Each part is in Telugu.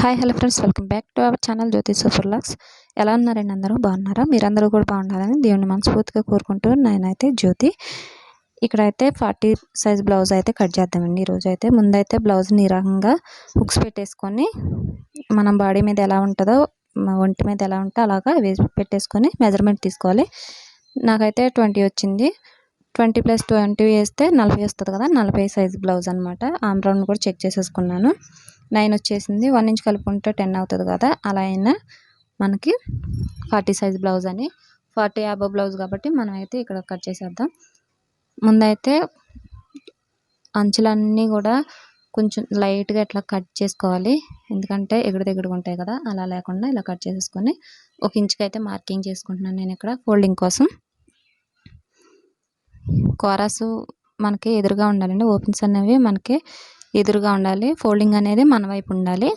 Hi hello friends, welcome back to our channel Jyothi super lux. ఎలా ఉన్నారండి? అందరూ బాగున్నారా? మీరందరూ కూడా బాగుండాలని దేవుని మనస్ఫూర్తిగా కోరుకుంటూ నేనైతే జ్యోతి. ఇక్కడైతే 40 సైజ్ బ్లౌజ్ అయితే కట్ చేద్దామండి. ఈరోజు అయితే ముందైతే బ్లౌజ్ని ఈ రకంగా హుక్స్ పెట్టేసుకొని మనం బాడీ మీద ఎలా ఉంటుందో ఒంటి మీద ఎలా ఉంటుందో అలాగా వేసి పెట్టేసుకొని మెజర్మెంట్ తీసుకోవాలి. నాకైతే 20 వచ్చింది. 20 + 20 వేస్తే 40 వస్తుంది కదా, 40 సైజ్ బ్లౌజ్ అనమాట. ఆమ్ రౌండ్ కూడా చెక్ చేసేసుకున్నాను. 9 వచ్చేసింది. 1 ఇంచ్ కలుపుకుంటే 10 అవుతుంది కదా, అలా అయినా మనకి 40 సైజ్ బ్లౌజ్ అని 40 అబవ్ బ్లౌజ్ కాబట్టి మనం అయితే ఇక్కడ కట్ చేసేద్దాం. ముందైతే అంచులన్నీ కూడా కొంచెం లైట్గా ఇట్లా కట్ చేసుకోవాలి, ఎందుకంటే ఎగుడుగా ఉంటాయి కదా, అలా లేకుండా ఇలా కట్ చేసేసుకొని 1 ఇంచుకి అయితే మార్కింగ్ చేసుకుంటున్నాను నేను ఇక్కడ ఫోల్డింగ్ కోసం. కోరాసు మనకి ఎదురుగా ఉండాలండి, ఓపెన్స్ అనేవి మనకి ఎదురుగా ఉండాలి, ఫోల్డింగ్ అనేది మన వైపు ఉండాలి.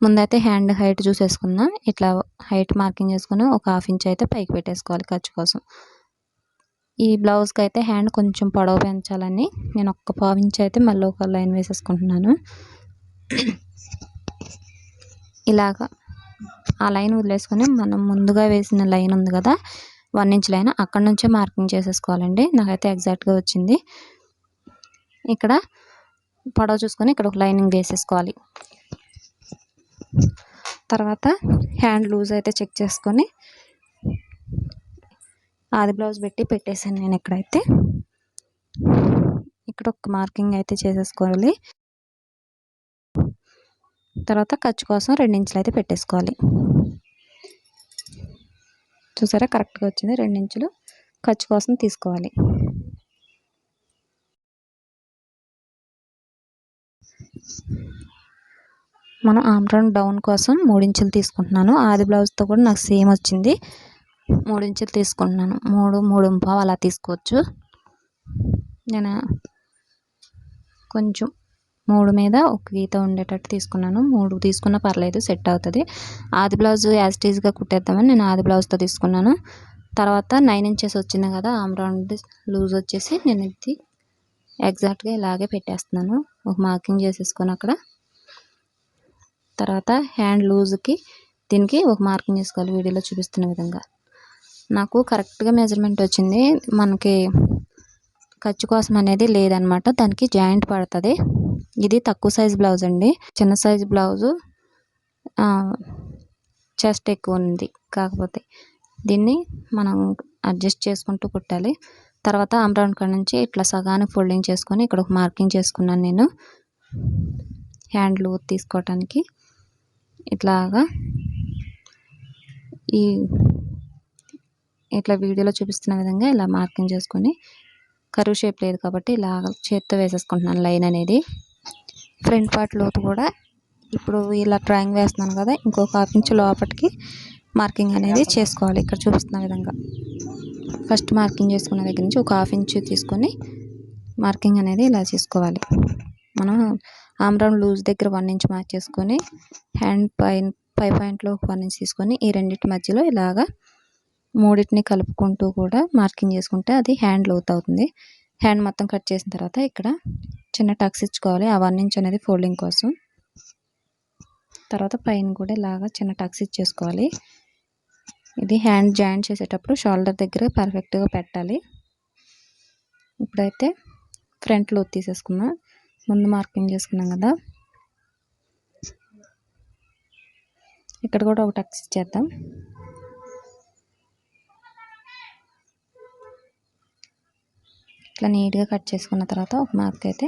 ముందైతే హ్యాండ్ హైట్ చూసేసుకుందాం. ఇట్లా హైట్ మార్కింగ్ చేసుకుని ఒక 1/2 ఇంచ్ అయితే పైకి పెట్టేసుకోవాలి ఖర్చు కోసం. ఈ బ్లౌజ్కి అయితే హ్యాండ్ కొంచెం పొడవు పెంచాలని నేను ఒక 1/2 ఇంచ్ అయితే మళ్ళీ ఒక లైన్ వేసేసుకుంటున్నాను. ఇలాగా ఆ లైన్ వదిలేసుకొని మనం ముందుగా వేసిన లైన్ ఉంది కదా, 1 ఇంచ్ లైన్, అక్కడ నుంచే మార్కింగ్ చేసేసుకోవాలండి. నాకైతే ఎగ్జాక్ట్గా వచ్చింది. ఇక్కడ పొడవు చూసుకొని ఇక్కడ ఒక లైనింగ్ వేసేసుకోవాలి. తర్వాత హ్యాండ్ లూజ్ అయితే చెక్ చేసుకొని ఆది బ్లౌజ్ పెట్టి పెట్టేసాను నేను ఇక్కడైతే. ఇక్కడ ఒక మార్కింగ్ అయితే చేసేసుకోవాలి. తర్వాత ఖర్చు కోసం 2 ఇంచులు అయితే పెట్టేసుకోవాలి. చూసారా, కరెక్ట్గా వచ్చింది. 2 ఇంచులు ఖర్చు కోసం తీసుకోవాలి. మనం ఆమ్ రౌండ్ డౌన్ కోసం 3 ఇంచులు తీసుకుంటున్నాను. ఆది బ్లౌజ్తో కూడా నాకు సేమ్ వచ్చింది. 3 ఇంచులు తీసుకుంటున్నాను. 3, 3.5 అలా తీసుకోవచ్చు. నేను కొంచెం 3 మీద ఒక గీత ఉండేటట్టు తీసుకున్నాను. 3 తీసుకున్నా పర్లేదు, సెట్ అవుతుంది. ఆది బ్లౌజ్ యాజ్ ఇట్ ఈజ్గా కుట్టేద్దామని నేను ఆది బ్లౌజ్తో తీసుకున్నాను. తర్వాత 9 ఇంచెస్ వచ్చింది కదా, ఆమ్ రౌండ్ లూజ్ వచ్చేసి నేను ఇది ఎగ్జాక్ట్గా ఇలాగే పెట్టేస్తున్నాను. ఒక మార్కింగ్ చేసేసుకొని అక్కడ. తర్వాత హ్యాండ్ లూజ్కి దీనికి ఒక మార్కింగ్ చేసుకోవాలి, వీడియోలో చూపిస్తున్న విధంగా. నాకు కరెక్ట్గా మెజర్మెంట్ వచ్చింది. మనకి ఖర్చు కోసం అనేది లేదనమాట, దానికి జాయింట్ పడుతుంది. ఇది తక్కువ సైజ్ బ్లౌజ్ అండి. చిన్న సైజ్ బ్లౌజు చెస్ట్ ఎక్కువ ఉంది, కాకపోతే దీన్ని మనం అడ్జస్ట్ చేసుకుంటూ కుట్టాలి. తర్వాత ఆమ్ రౌండ్ కాడ నుంచి ఇట్లా సగానికి ఫోల్డింగ్ చేసుకొని ఇక్కడ ఒక మార్కింగ్ చేసుకున్నాను నేను హ్యాండ్ లూజ్ తీసుకోవటానికి. ఇట్లాగా ఇట్లా వీడియోలో చూపిస్తున్న విధంగా ఇలా మార్కింగ్ చేసుకొని, కరువు షేప్ లేదు కాబట్టి ఇలా చేత్తో వేసేసుకుంటున్నాను లైన్ అనేది. ఫ్రంట్ పార్ట్ లోపు కూడా ఇప్పుడు ఇలా డ్రాయింగ్ వేస్తున్నాను కదా, ఇంకొక 1/2 ఇంచ్ లోపలికి మార్కింగ్ అనేది చేసుకోవాలి. ఇక్కడ చూపిస్తున్న విధంగా ఫస్ట్ మార్కింగ్ చేసుకున్న దగ్గర నుంచి ఒక 1/2 ఇంచ్ తీసుకొని మార్కింగ్ అనేది ఇలా చేసుకోవాలి. మనం ఆమ్ రౌండ్ లూజ్ దగ్గర 1 ఇంచ్ మార్క్ చేసుకొని హ్యాండ్ పై పాయింట్లో 1 ఇంచ్ తీసుకొని ఈ రెండింటి మధ్యలో ఇలాగా మూడింటిని కలుపుకుంటూ కూడా మార్కింగ్ చేసుకుంటే అది హ్యాండ్ లూత్ అవుతుంది. హ్యాండ్ మొత్తం కట్ చేసిన తర్వాత ఇక్కడ చిన్న టక్స్ ఇచ్చుకోవాలి, ఆ 1 ఇంచ్ అనేది ఫోల్డింగ్ కోసం. తర్వాత పైన కూడా ఇలాగా చిన్న టక్స్ ఇచ్చేసుకోవాలి. ఇది హ్యాండ్ జాయింట్ చేసేటప్పుడు షోల్డర్ దగ్గర పర్ఫెక్ట్గా పెట్టాలి. ఇప్పుడైతే ఫ్రంట్ లూత్ తీసేసుకుందాం. ముందు మార్కింగ్ చేసుకున్నాం కదా, ఇక్కడ కూడా ఒక టక్స్ ఇచ్చేద్దాం. ఇట్లా నీట్గా కట్ చేసుకున్న తర్వాత ఒక మార్క్ అయితే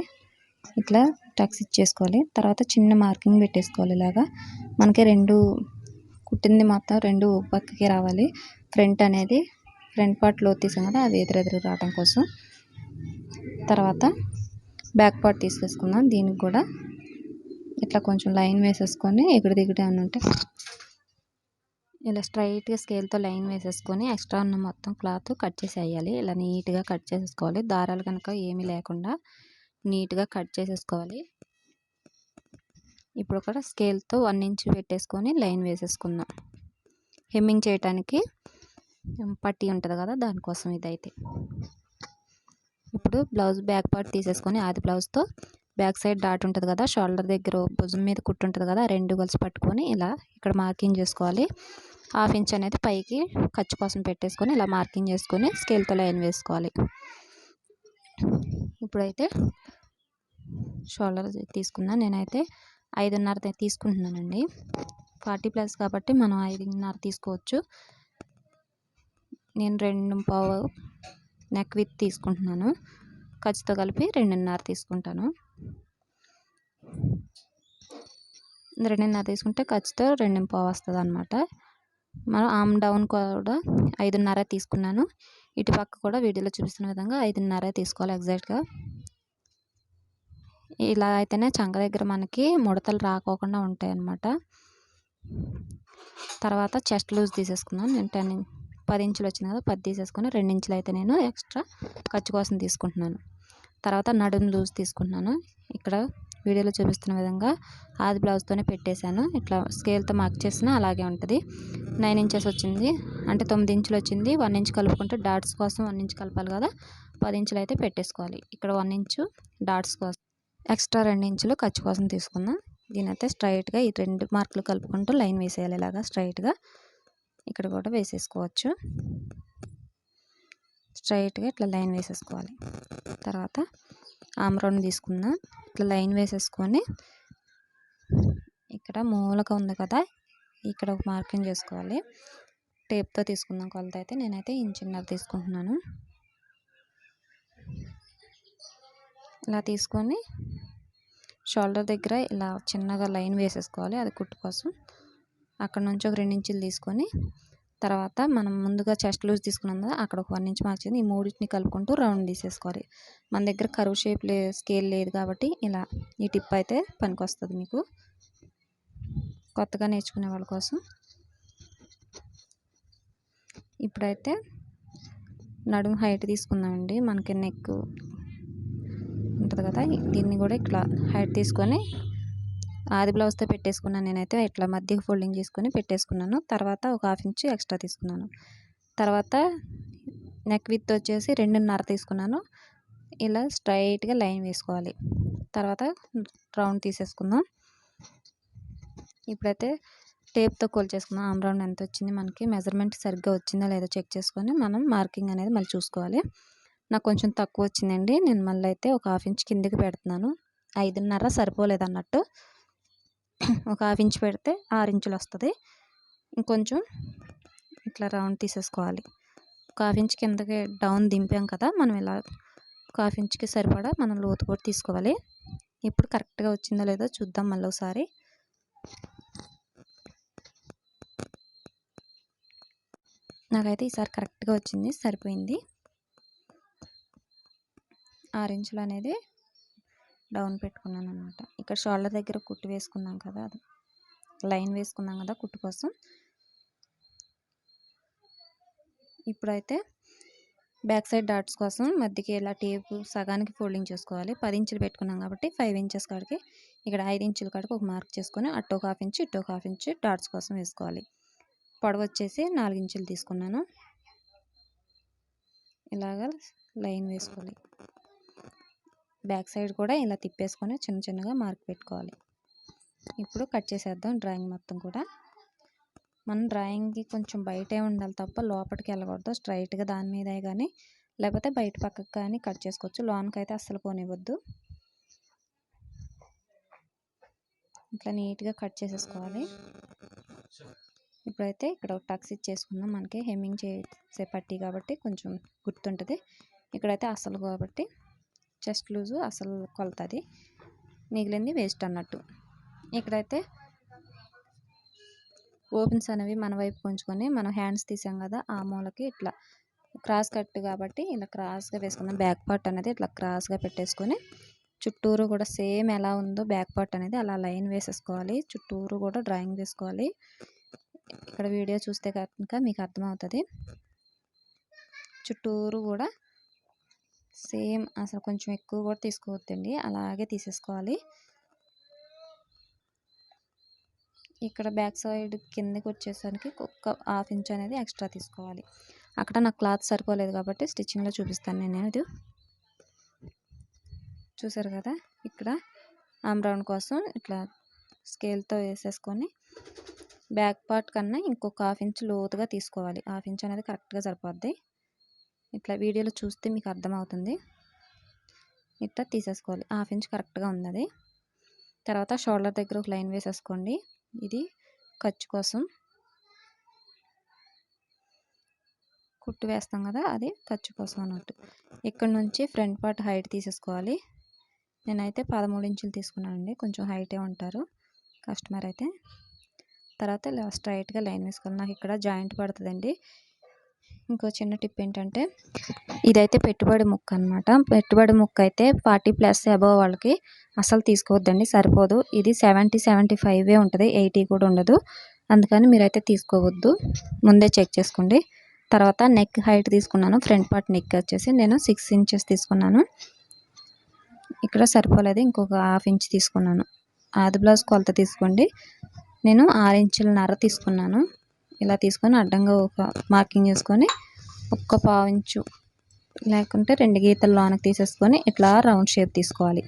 ఇట్లా టక్స్ ఇచ్చేసుకోవాలి. తర్వాత చిన్న మార్కింగ్ పెట్టేసుకోవాలి. ఇలాగా మనకి రెండు కుట్టింది మొత్తం రెండు పక్కకి రావాలి. ఫ్రంట్ పార్ట్ లో తీసాం కదా, అది ఎదురెదురు రావడం కోసం. తర్వాత బ్యాక్ పార్ట్ తీసేసుకుందాం. దీనికి కూడా ఇట్లా కొంచెం లైన్ వేసేసుకొని ఎగుడు దిగుడు అని ఉంటే ఇలా స్ట్రైట్గా స్కేల్తో లైన్ వేసేసుకొని ఎక్స్ట్రా ఉన్న మొత్తం క్లాత్ కట్ చేసేయాలి. ఇలా నీట్గా కట్ చేసేసుకోవాలి. దారాలు కనుక ఏమీ లేకుండా నీట్గా కట్ చేసేసుకోవాలి. ఇప్పుడు కూడా స్కేల్తో 1 ఇంచ్ పెట్టేసుకొని లైన్ వేసేసుకుందాం. హెమ్మింగ్ చేయడానికి పట్టీ ఉంటుంది కదా, దానికోసం ఇదైతే. ఇప్పుడు బ్లౌజ్ బ్యాక్ పార్ట్ తీసేసుకొని ఆది బ్లౌజ్తో బ్యాక్ సైడ్ డాట్ ఉంటుంది కదా, షోల్డర్ దగ్గర భుజం మీద కుట్టు ఉంటుంది కదా, రెండు కలిసి పట్టుకొని ఇలా ఇక్కడ మార్కింగ్ చేసుకోవాలి. 1/2 ఇంచ్ అనేది పైకి ఖర్చు కోసం పెట్టేసుకొని ఇలా మార్కింగ్ చేసుకొని స్కేల్తో లైన్ వేసుకోవాలి. ఇప్పుడైతే షోల్డర్ తీసుకుందాం. నేనైతే 5.5 తీసుకుంటున్నానండి. 40+ కాబట్టి మనం 5.5 తీసుకోవచ్చు. నేను 2.25 నెక్ విత్ తీసుకుంటున్నాను. ఖర్చుతో కలిపి 2.5 తీసుకుంటాను. 2.5 తీసుకుంటే ఖర్చుతో 2.25 వస్తుంది అనమాట. మనం ఆమ్ డౌన్ కూడా 5.5 తీసుకున్నాను. ఇటు పక్క కూడా వీడియోలో చూపిస్తున్న విధంగా 5.5 తీసుకోవాలి ఎగ్జాక్ట్గా. ఇలా అయితేనే చంక దగ్గర మనకి ముడతలు రాకోకుండా ఉంటాయి అన్నమాట. తర్వాత చెస్ట్ లూజ్ తీసేసుకుందాం. నేను 10 ఇంచులు వచ్చింది కదా, 10 తీసేసుకొని 2 ఇంచులు అయితే నేను ఎక్స్ట్రా ఖర్చు కోసం తీసుకుంటున్నాను. తర్వాత నడుము లూజ్ తీసుకుంటున్నాను. ఇక్కడ వీడియోలో చూపిస్తున్న విధంగా ఆది బ్లౌజ్తోనే పెట్టేశాను. ఇట్లా స్కేల్తో మార్క్ చేసినా అలాగే ఉంటుంది. 9 ఇంచెస్ వచ్చింది, అంటే 9 ఇంచులు వచ్చింది. 1 ఇంచ్ కలుపుకుంటే డాట్స్ కోసం 1 ఇంచ్ కలపాలి కదా, 10 ఇంచులు అయితే పెట్టేసుకోవాలి. ఇక్కడ 1 ఇంచు డాట్స్ కోసం, ఎక్స్ట్రా 2 ఇంచులు ఖర్చు కోసం తీసుకుందాం. దీనైతే స్ట్రైట్గా ఈ 2 మార్కులు కలుపుకుంటూ లైన్ వేసేయాలి. ఇలాగా స్ట్రైట్గా ఇక్కడ కూడా వేసేసుకోవచ్చు. స్ట్రైట్గా ఇట్లా లైన్ వేసేసుకోవాలి. తర్వాత ఆమ్ రౌండ్ తీసుకుందాం. ఇట్లా లైన్ వేసేసుకొని ఇక్కడ మూలక ఉంది కదా, ఇక్కడ ఒక మార్కింగ్ చేసుకోవాలి. టేప్తో తీసుకుందాం కొలత. అయితే నేనైతే 1.5 ఇంచ్ తీసుకుంటున్నాను. ఇలా తీసుకొని షోల్డర్ దగ్గర ఇలా చిన్నగా లైన్ వేసేసుకోవాలి, అది కుట్టు కోసం. అక్కడ నుంచి ఒక 2 ఇంచులు తీసుకొని తర్వాత మనం ముందుగా చెస్ట్ లూజ్ తీసుకున్నాం కదా, అక్కడ ఒక 1 ఇంచ్ మార్చింది. ఈ మూడింటిని కలుపుకుంటూ రౌండ్ తీసేసుకోవాలి. మన దగ్గర కరువు షేప్ స్కేల్ లేదు కాబట్టి ఇలా ఈ టిప్ అయితే పనికొస్తుంది మీకు, కొత్తగా నేర్చుకునే వాళ్ళ కోసం. ఇప్పుడైతే నడుము హైట్ తీసుకుందామండి. మనకి నెక్ ఉంటుంది కదా, దీన్ని కూడా ఇట్లా హైట్ తీసుకొని ఆది బ్లౌజ్తో పెట్టేసుకున్నాను. నేనైతే ఇట్లా మధ్యకి ఫోల్డింగ్ చేసుకొని పెట్టేసుకున్నాను. తర్వాత ఒక 1/2 ఇంచ్ ఎక్స్ట్రా తీసుకున్నాను. తర్వాత నెక్ విత్ వచ్చేసి 2.5 తీసుకున్నాను. ఇలా స్ట్రైట్గా లైన్ వేసుకోవాలి. తర్వాత రౌండ్ తీసేసుకుందాం. ఇప్పుడైతే టేప్తో కొలిచేసుకుందాం. ఆమ్ రౌండ్ ఎంత వచ్చింది, మనకి మెజర్మెంట్ సరిగ్గా వచ్చిందా లేదో చెక్ చేసుకొని మనం మార్కింగ్ అనేది మళ్ళీ చూసుకోవాలి. నాకు కొంచెం తక్కువ వచ్చిందండి. నేను మళ్ళీ అయితే ఒక 1/2 ఇంచ్ కిందకి పెడుతున్నాను. 5.5 సరిపోలేదు అన్నట్టు. ఒక 1/2 ఇంచ్ పెడితే 6 ఇంచులు వస్తుంది. ఇంకొంచెం ఇట్లా రౌండ్ తీసేసుకోవాలి. ఒక 1/2 ఇంచ్ కిందకి డౌన్ దింపాం కదా, మనం ఇలా ఒక 1/2 ఇంచ్కి సరిపడా మనం లోతు కూడా తీసుకోవాలి. ఇప్పుడు కరెక్ట్గా వచ్చిందో లేదో చూద్దాం మళ్ళీ ఒకసారి. నాకైతే ఈసారి కరెక్ట్గా వచ్చింది, సరిపోయింది. 6 ఇంచులు అనేది డౌన్ పెట్టుకున్నాను అనమాట. ఇక్కడ షోల్డర్ దగ్గర కుట్టు వేసుకున్నాం కదా, అది లైన్ వేసుకున్నాం కదా కుట్టు కోసం. ఇప్పుడైతే బ్యాక్ సైడ్ డాట్స్ కోసం మధ్యకి ఇలా టేపు సగానికి ఫోల్డింగ్ చేసుకోవాలి. 10 ఇంచులు పెట్టుకున్నాం కాబట్టి 5 ఇంచెస్ కాడికి ఇక్కడ 5 ఇంచుల కాడికి ఒక మార్క్ చేసుకొని అటు ఒక 1/2 ఇంచ్ ఇటు ఒక 1/2 ఇంచ్ డాట్స్ కోసం వేసుకోవాలి. పొడవు వచ్చేసి 4 ఇంచులు తీసుకున్నాను. ఇలాగ లైన్ వేసుకోవాలి. బ్యాక్ సైడ్ కూడా ఇలా తిప్పేసుకొని చిన్న చిన్నగా మార్క్ పెట్టుకోవాలి. ఇప్పుడు కట్ చేసేద్దాం డ్రాయింగ్ మొత్తం కూడా. మనం డ్రాయింగ్కి కొంచెం బయటే ఉండాలి తప్ప లోపలికి వెళ్ళకూడదు. స్ట్రైట్గా దాని మీదే కానీ లేకపోతే బయట పక్కకు కానీ కట్ చేసుకోవచ్చు. లోన్కైతే అస్సలు పోనివ్వద్దు. ఇట్లా నీట్గా కట్ చేసేసుకోవాలి. ఇప్పుడైతే ఇక్కడ ఒక టక్స్ ఇచ్చేసుకుందాం. మనకి హెమ్మింగ్ చేసే పట్టీ కాబట్టి కొంచెం గుర్తుంటుంది. ఇక్కడైతే అసలు కాబట్టి చెస్ట్ లూజు అసలు కొలుతుంది, మిగిలింది వేస్ట్ అన్నట్టు. ఇక్కడైతే ఓపెన్స్ అనేవి మన వైపు ఉంచుకొని మనం హ్యాండ్స్ తీసాం కదా, ఆ మూలకి ఇట్లా క్రాస్ కట్ కాబట్టి ఇలా క్రాస్గా వేసుకుందాం. బ్యాక్ పార్ట్ అనేది ఇట్లా క్రాస్గా పెట్టేసుకొని చుట్టూరు కూడా సేమ్ ఎలా ఉందో బ్యాక్ పార్ట్ అనేది అలా లైన్ వేసేసుకోవాలి. చుట్టూరు కూడా డ్రాయింగ్ వేసుకోవాలి. ఇక్కడ వీడియో చూస్తే కనుక మీకు అర్థమవుతుంది. చుట్టూరు కూడా సేమ్, అసలు కొంచెం ఎక్కువ కూడా తీసుకోవద్దండి, అలాగే తీసేసుకోవాలి. ఇక్కడ బ్యాక్ సైడ్ కిందకి వచ్చేసరికి ఒక 1/2 ఇంచ్ అనేది ఎక్స్ట్రా తీసుకోవాలి. అక్కడ నాకు క్లాత్ సరిపోలేదు కాబట్టి స్టిచ్చింగ్లో చూపిస్తాను నేను. ఇది చూసారు కదా, ఇక్కడ ఆమ్ రౌండ్ కోసం ఇట్లా స్కేల్తో వేసేసుకొని బ్యాక్ పార్ట్ కన్నా ఇంకొక 1/2 ఇంచ్ లోతుగా తీసుకోవాలి. 1/2 ఇంచ్ అనేది కరెక్ట్గా సరిపోద్ది. ఇట్లా వీడియోలో చూస్తే మీకు అర్థమవుతుంది. ఇట్లా తీసేసుకోవాలి. 1/2 ఇంచ్ కరెక్ట్గా ఉంది అది. తర్వాత షోల్డర్ దగ్గర ఒక లైన్ వేసేసుకోండి. ఇది ఖర్చు కోసం కుట్టు వేస్తాం కదా, అది ఖర్చు కోసం అన్నట్టు. ఇక్కడ నుంచి ఫ్రంట్ పార్ట్ హైట్ తీసేసుకోవాలి. నేనైతే 13 ఇంచులు తీసుకున్నానండి. కొంచెం హైటే ఉంటారు కస్టమర్ అయితే. తర్వాత ఇలా స్ట్రైట్గా లైన్ వేసుకోవాలి. నాకు ఇక్కడ జాయింట్ పడుతుందండి. ఇంకో చిన్న టిప్ ఏంటంటే, ఇదైతే పెట్టుబడి ముక్క అనమాట. పెట్టుబడి ముక్క అయితే 40+ అబవ్ వాళ్ళకి అసలు తీసుకోవద్దండి, సరిపోదు. ఇది 70-75 ఉంటుంది, 80 కూడా ఉండదు. అందుకని మీరైతే తీసుకోవద్దు, ముందే చెక్ చేసుకోండి. తర్వాత నెక్ హైట్ తీసుకున్నాను. ఫ్రంట్ పార్ట్ నెక్ వచ్చేసి నేను 6 ఇంచెస్ తీసుకున్నాను. ఇక్కడ సరిపోలేదు, ఇంకొక 1/2 ఇంచ్ తీసుకున్నాను. ఆది బ్లౌజ్ కొలత తీసుకోండి. నేను 6 ఇంచులన్నర తీసుకున్నాను. ఇలా తీసుకొని అడ్డంగా ఒక మార్కింగ్ చేసుకొని ఒక్క 1/4 ఇంచు లేకుంటే 2 గీతలు లోనకి తీసేసుకొని ఇట్లా రౌండ్ షేప్ తీసుకోవాలి.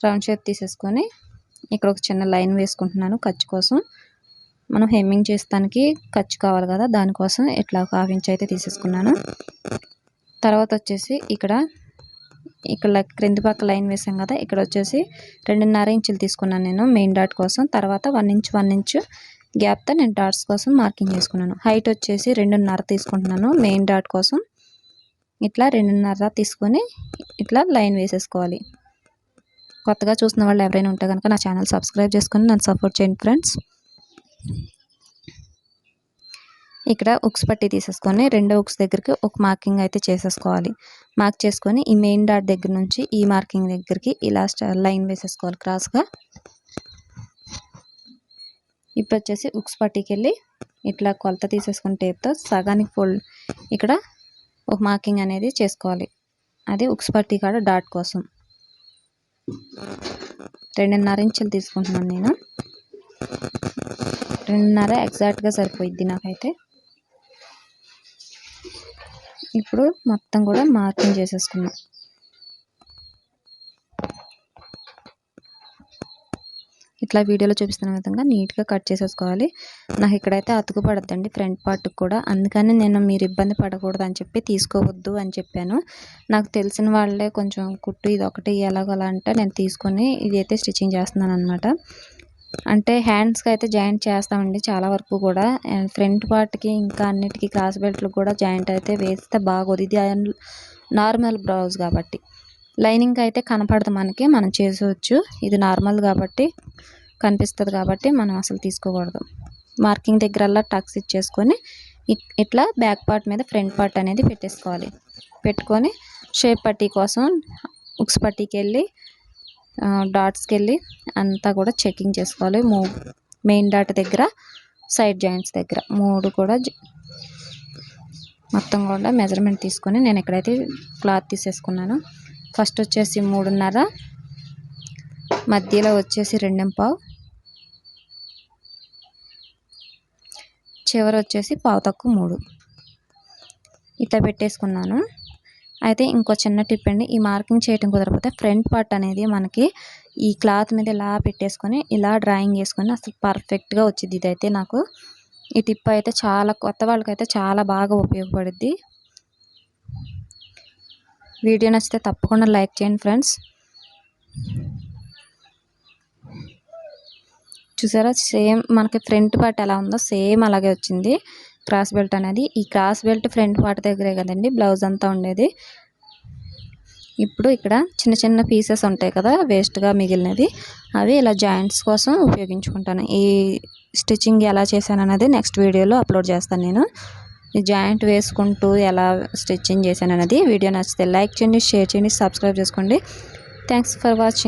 రౌండ్ షేప్ తీసేసుకొని ఇక్కడ ఒక చిన్న లైన్ వేసుకుంటున్నాను ఖర్చు కోసం. మనం హెమ్మింగ్ చేస్తానికి ఖర్చు కావాలి కదా, దానికోసం ఇట్లా ఒక 1/2 ఇంచ్ అయితే తీసేసుకున్నాను. తర్వాత వచ్చేసి ఇక్కడ క్రింది పక్క లైన్ వేసాం కదా, ఇక్కడ వచ్చేసి 2.5 ఇంచులు తీసుకున్నాను నేను మెయిన్ డాట్ కోసం. తర్వాత 1 ఇంచ్ గ్యాప్తో నేను డాట్స్ కోసం మార్కింగ్ చేసుకున్నాను. హైట్ వచ్చేసి 2.5 తీసుకుంటున్నాను మెయిన్ డాట్ కోసం. ఇట్లా 2.5 తీసుకొని ఇట్లా లైన్ వేసేసుకోవాలి. కొత్తగా చూసిన వాళ్ళు ఎవరైనా ఉంటే కనుక నా ఛానల్ సబ్స్క్రైబ్ చేసుకొని నన్ను సపోర్ట్ చేయండి ఫ్రెండ్స్. ఇక్కడ ఉక్స్ పట్టి తీసేసుకొని రెండో ఉక్స్ దగ్గరికి ఒక మార్కింగ్ అయితే చేసేసుకోవాలి. మార్క్ చేసుకొని ఈ మెయిన్ డాట్ దగ్గర నుంచి ఈ మార్కింగ్ దగ్గరికి ఇలా లైన్ వేసేసుకోవాలి క్రాస్గా. ఇప్పుడు వచ్చేసి ఉక్స్ పట్టీకి వెళ్ళి ఇట్లా కొలత తీసేసుకుని టేప్తో సగానికి ఫోల్డ్ ఇక్కడ ఒక మార్కింగ్ అనేది చేసుకోవాలి. అది ఉక్స్ పట్టీ కాడ డాట్ కోసం 2.5 ఇంచులు తీసుకుంటున్నాను నేను. 2.5 ఎగ్జాక్ట్గా సరిపోయిద్ది నాకైతే. ఇప్పుడు మొత్తం కూడా మార్కింగ్ చేసేసుకున్నాం. ఇట్లా వీడియోలో చూపిస్తున్న విధంగా నీట్గా కట్ చేసేసుకోవాలి. నాకు ఇక్కడైతే అతుకు పడద్దండి ఫ్రంట్ పార్ట్కి కూడా, అందుకని నేను మీరు ఇబ్బంది పడకూడదు అని చెప్పి తీసుకోవద్దు అని చెప్పాను. నాకు తెలిసిన వాళ్ళే కొంచెం కుట్టు ఇది ఒకటి ఎలాగోలా అంటే నేను తీసుకొని ఇది అయితే స్టిచ్చింగ్ చేస్తున్నాను అనమాట. అంటే హ్యాండ్స్కి అయితే జాయింట్ చేస్తామండి చాలా వరకు కూడా. ఫ్రంట్ పార్ట్కి ఇంకా అన్నిటికీ క్రాస్ బెల్ట్లకు కూడా జాయింట్ అయితే వేస్తే బాగోదు. ఇది నార్మల్ బ్లౌజ్ కాబట్టి లైనింగ్ అయితే కనపడదు మనకి, మనం చేసుకోవచ్చు. ఇది నార్మల్ కాబట్టి కనిపిస్తుంది కాబట్టి మనం అసలు తీసుకోకూడదు. మార్కింగ్ దగ్గరల్లా టక్స్ ఇచ్చేసుకొని ఇట్లా బ్యాక్ పార్ట్ మీద ఫ్రంట్ పార్ట్ అనేది పెట్టేసుకోవాలి. పెట్టుకొని షేప్ పట్టీ కోసం ఉక్స్ పట్టీకి వెళ్ళి డాట్స్కి వెళ్ళి అంతా కూడా చెకింగ్ చేసుకోవాలి. మెయిన్ డాట్ దగ్గర సైడ్ జాయింట్స్ దగ్గర 3 కూడా మొత్తం కూడా మెజర్మెంట్ తీసుకొని నేను ఇక్కడైతే క్లాత్ తీసేసుకున్నాను. ఫస్ట్ వచ్చేసి 3.5, మధ్యలో వచ్చేసి 2.5, చివరి వచ్చేసి 3.25 ఇట్లా పెట్టేసుకున్నాను. అయితే ఇంకో చిన్న టిప్ అండి, ఈ మార్కింగ్ చేయడం కుదరకపోతే ఫ్రంట్ పార్ట్ అనేది మనకి ఈ క్లాత్ మీద ఇలా పెట్టేసుకొని ఇలా డ్రాయింగ్ వేసుకొని అసలు పర్ఫెక్ట్గా వచ్చింది. ఇదైతే నాకు ఈ టిప్ అయితే చాలా కొత్త వాళ్ళకైతే చాలా బాగా ఉపయోగపడుద్ది. వీడియో నచ్చితే తప్పకుండా లైక్ చేయండి ఫ్రెండ్స్. చూసారా, సేమ్ మనకి ఫ్రంట్ పార్ట్ ఎలా ఉందో సేమ్ అలాగే వచ్చింది క్రాస్ బెల్ట్ అనేది. ఈ క్రాస్ బెల్ట్ ఫ్రంట్ పార్ట్ దగ్గరే కదండి బ్లౌజ్ అంతా ఉండేది. ఇప్పుడు ఇక్కడ చిన్న చిన్న పీసెస్ ఉంటాయి కదా వేస్ట్గా మిగిలినవి, అవి ఇలా జాయింట్స్ కోసం ఉపయోగించుకుంటాను. ఈ స్టిచ్చింగ్ ఎలా చేశాను అనేది నెక్స్ట్ వీడియోలో అప్లోడ్ చేస్తాను నేను. ఈ జాయింట్ వేసుకుంటూ ఎలా స్టిచ్చింగ్ చేశాను అనేది. వీడియో నచ్చితే లైక్ చేయండి, షేర్ చేయండి, సబ్స్క్రైబ్ చేసుకోండి. Thanks for watching.